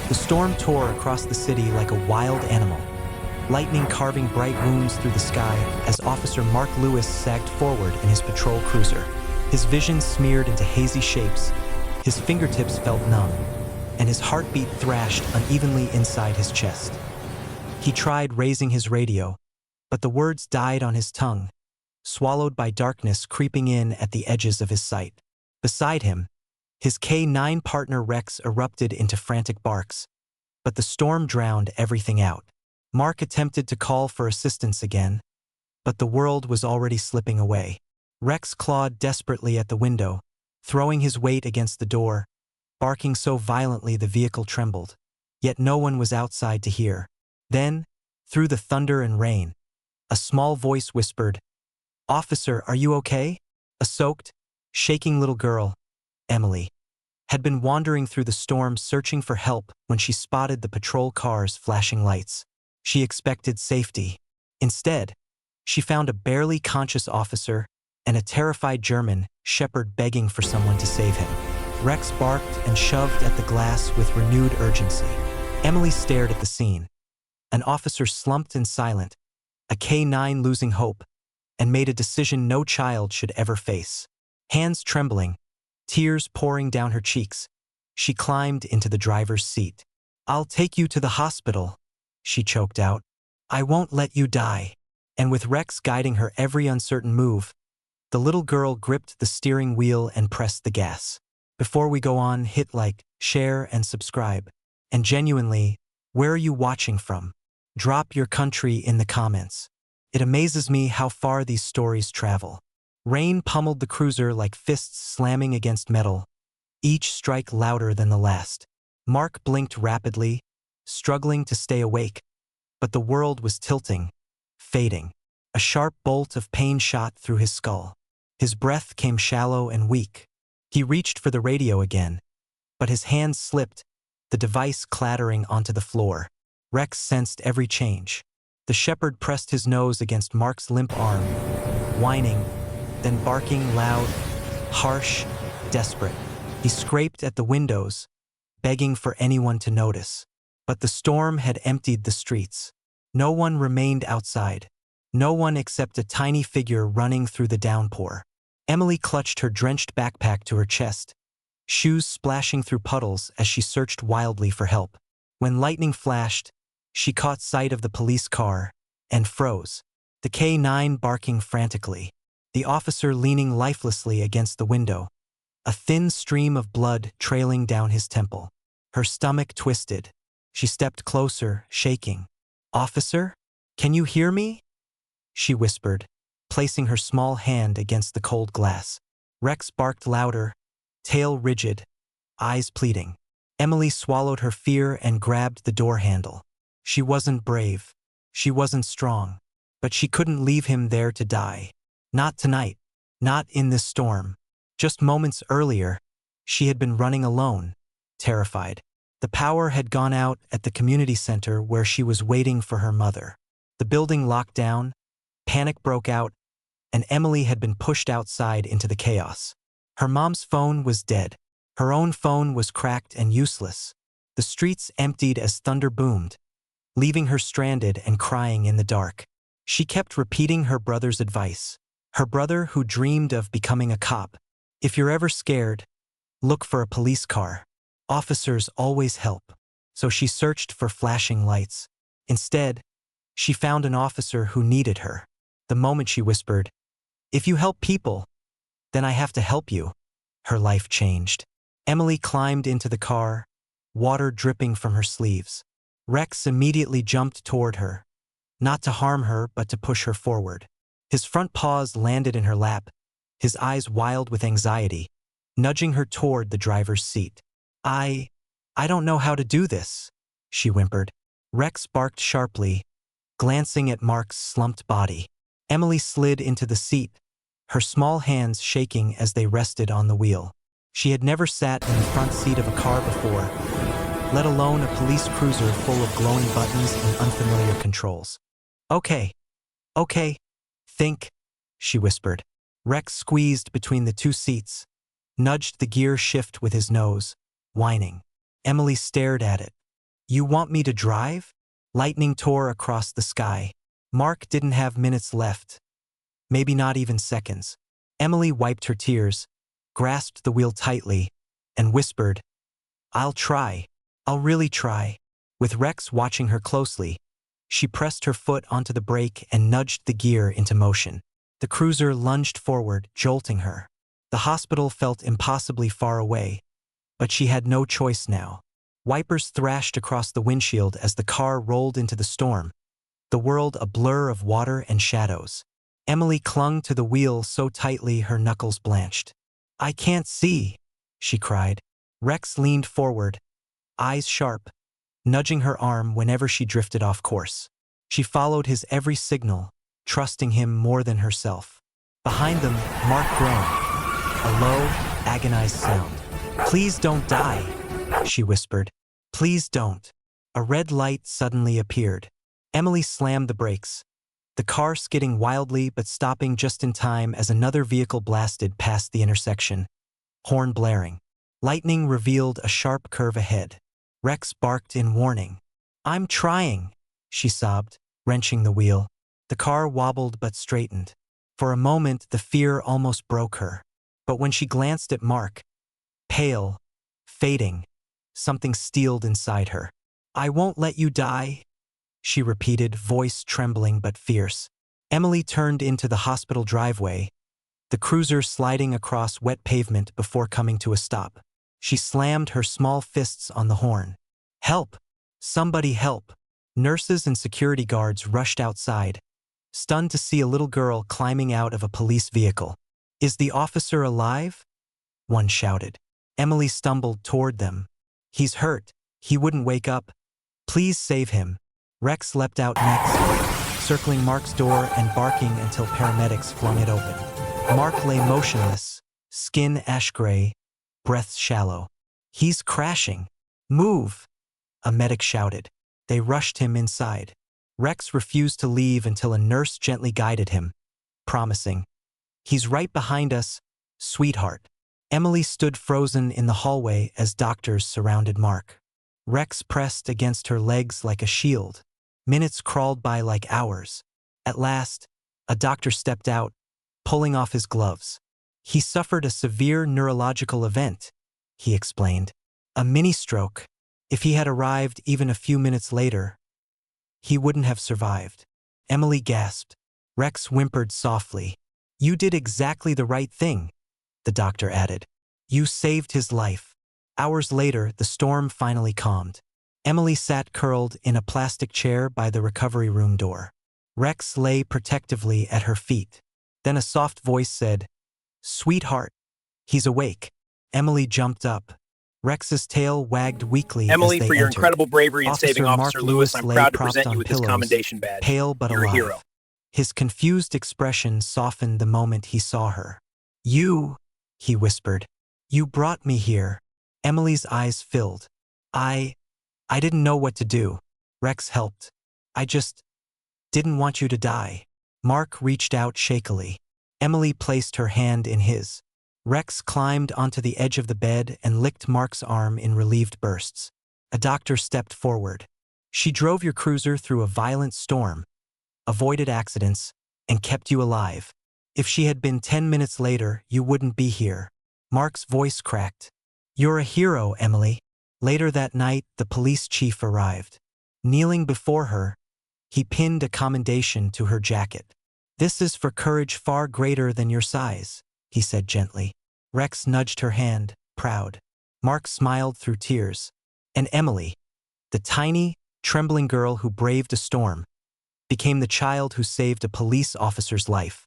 The storm tore across the city like a wild animal, lightning carving bright wounds through the sky as Officer Mark Lewis sagged forward in his patrol cruiser. His vision smeared into hazy shapes, his fingertips felt numb, and his heartbeat thrashed unevenly inside his chest. He tried raising his radio, but the words died on his tongue, swallowed by darkness creeping in at the edges of his sight. Beside him, his K-9 partner Rex erupted into frantic barks, but the storm drowned everything out. Mark attempted to call for assistance again, but the world was already slipping away. Rex clawed desperately at the window, throwing his weight against the door, barking so violently the vehicle trembled. Yet no one was outside to hear. Then, through the thunder and rain, a small voice whispered, "Officer, are you okay?" A soaked, shaking little girl, Emily, had been wandering through the storm searching for help when she spotted the patrol car's flashing lights. She expected safety. Instead, she found a barely conscious officer and a terrified German shepherd begging for someone to save him. Rex barked and shoved at the glass with renewed urgency. Emily stared at the scene. An officer slumped and silent, a K-9 losing hope, and made a decision no child should ever face. Hands trembling, tears pouring down her cheeks, she climbed into the driver's seat. "I'll take you to the hospital," she choked out. "I won't let you die." And with Rex guiding her every uncertain move, the little girl gripped the steering wheel and pressed the gas. Before we go on, hit like, share, and subscribe. And genuinely, where are you watching from? Drop your country in the comments. It amazes me how far these stories travel. Rain pummeled the cruiser like fists slamming against metal, each strike louder than the last. Mark blinked rapidly, struggling to stay awake, but the world was tilting, fading. A sharp bolt of pain shot through his skull. His breath came shallow and weak. He reached for the radio again, but his hand slipped, the device clattering onto the floor. Rex sensed every change. The shepherd pressed his nose against Mark's limp arm, whining, then barking loud, harsh, desperate. He scraped at the windows, begging for anyone to notice. But the storm had emptied the streets. No one remained outside. No one except a tiny figure running through the downpour. Emily clutched her drenched backpack to her chest, shoes splashing through puddles as she searched wildly for help. When lightning flashed, she caught sight of the police car and froze, the K-9 barking frantically, the officer leaning lifelessly against the window, a thin stream of blood trailing down his temple. Her stomach twisted. She stepped closer, shaking. "Officer, can you hear me?" she whispered, placing her small hand against the cold glass. Rex barked louder, tail rigid, eyes pleading. Emily swallowed her fear and grabbed the door handle. She wasn't brave. She wasn't strong. But she couldn't leave him there to die. Not tonight. Not in this storm. Just moments earlier, she had been running alone, terrified. The power had gone out at the community center where she was waiting for her mother. The building locked down, panic broke out, and Emily had been pushed outside into the chaos. Her mom's phone was dead. Her own phone was cracked and useless. The streets emptied as thunder boomed, leaving her stranded and crying in the dark. She kept repeating her brother's advice. Her brother who dreamed of becoming a cop. "If you're ever scared, look for a police car. Officers always help." So she searched for flashing lights. Instead, she found an officer who needed her. The moment she whispered, "If you help people, then I have to help you," her life changed. Emily climbed into the car, water dripping from her sleeves. Rex immediately jumped toward her, not to harm her but to push her forward. His front paws landed in her lap, his eyes wild with anxiety, nudging her toward the driver's seat. I don't know how to do this," she whimpered. Rex barked sharply, glancing at Mark's slumped body. Emily slid into the seat, her small hands shaking as they rested on the wheel. She had never sat in the front seat of a car before, let alone a police cruiser full of glowing buttons and unfamiliar controls. Okay, think," she whispered. Rex squeezed between the two seats, nudged the gear shift with his nose, whining. Emily stared at it, You want me to drive? Lightning tore across the sky. Mark didn't have minutes left. Maybe not even seconds. Emily wiped her tears, grasped the wheel tightly, and whispered, "I'll try. I'll really try." With Rex watching her closely, she pressed her foot onto the brake and nudged the gear into motion. The cruiser lunged forward, jolting her. The hospital felt impossibly far away, but she had no choice now. Wipers thrashed across the windshield as the car rolled into the storm, the world a blur of water and shadows. Emily clung to the wheel so tightly her knuckles blanched. "I can't see," she cried. Rex leaned forward, eyes sharp, nudging her arm whenever she drifted off course. She followed his every signal, trusting him more than herself. Behind them, Mark groaned, a low, agonized sound. "Please don't die," she whispered. "Please don't." A red light suddenly appeared. Emily slammed the brakes, the car skidding wildly but stopping just in time as another vehicle blasted past the intersection, horn blaring. Lightning revealed a sharp curve ahead. Rex barked in warning. "I'm trying," she sobbed, wrenching the wheel. The car wobbled but straightened. For a moment, the fear almost broke her. But when she glanced at Mark, pale, fading, something steeled inside her. "I won't let you die," she repeated, voice trembling but fierce. Emily turned into the hospital driveway, the cruiser sliding across wet pavement before coming to a stop. She slammed her small fists on the horn. "Help! Somebody help!" Nurses and security guards rushed outside, stunned to see a little girl climbing out of a police vehicle. "Is the officer alive?" one shouted. Emily stumbled toward them. "He's hurt. He wouldn't wake up. Please save him." Rex leapt out next, circling Mark's door and barking until paramedics flung it open. Mark lay motionless, skin ash-gray, breath shallow. "He's crashing. Move!" a medic shouted. They rushed him inside. Rex refused to leave until a nurse gently guided him, promising, "He's right behind us, sweetheart." Emily stood frozen in the hallway as doctors surrounded Mark. Rex pressed against her legs like a shield. Minutes crawled by like hours. At last, a doctor stepped out, pulling off his gloves. "He suffered a severe neurological event," he explained. "A mini-stroke. If he had arrived even a few minutes later, he wouldn't have survived." Emily gasped. Rex whimpered softly. "You did exactly the right thing," the doctor added. "You saved his life." Hours later, the storm finally calmed. Emily sat curled in a plastic chair by the recovery room door. Rex lay protectively at her feet. Then a soft voice said, "Sweetheart, he's awake." Emily jumped up. Rex's tail wagged weakly Emily, as they for your entered. incredible bravery in saving Officer Mark Lewis, I'm lay proud to propped present on you with this pillows, commendation badge. pale but You're alive. a hero. His confused expression softened the moment he saw her. "You," he whispered. "You brought me here." Emily's eyes filled. I didn't know what to do." Rex helped. "I just didn't want you to die." Mark reached out shakily. Emily placed her hand in his. Rex climbed onto the edge of the bed and licked Mark's arm in relieved bursts. A doctor stepped forward. "She drove your cruiser through a violent storm, avoided accidents, and kept you alive. If she had been 10 minutes later, you wouldn't be here." Mark's voice cracked. "You're a hero, Emily." Later that night, the police chief arrived. Kneeling before her, he pinned a commendation to her jacket. "This is for courage far greater than your size," he said gently. Rex nudged her hand, proud. Mark smiled through tears. And Emily, the tiny, trembling girl who braved a storm, became the child who saved a police officer's life.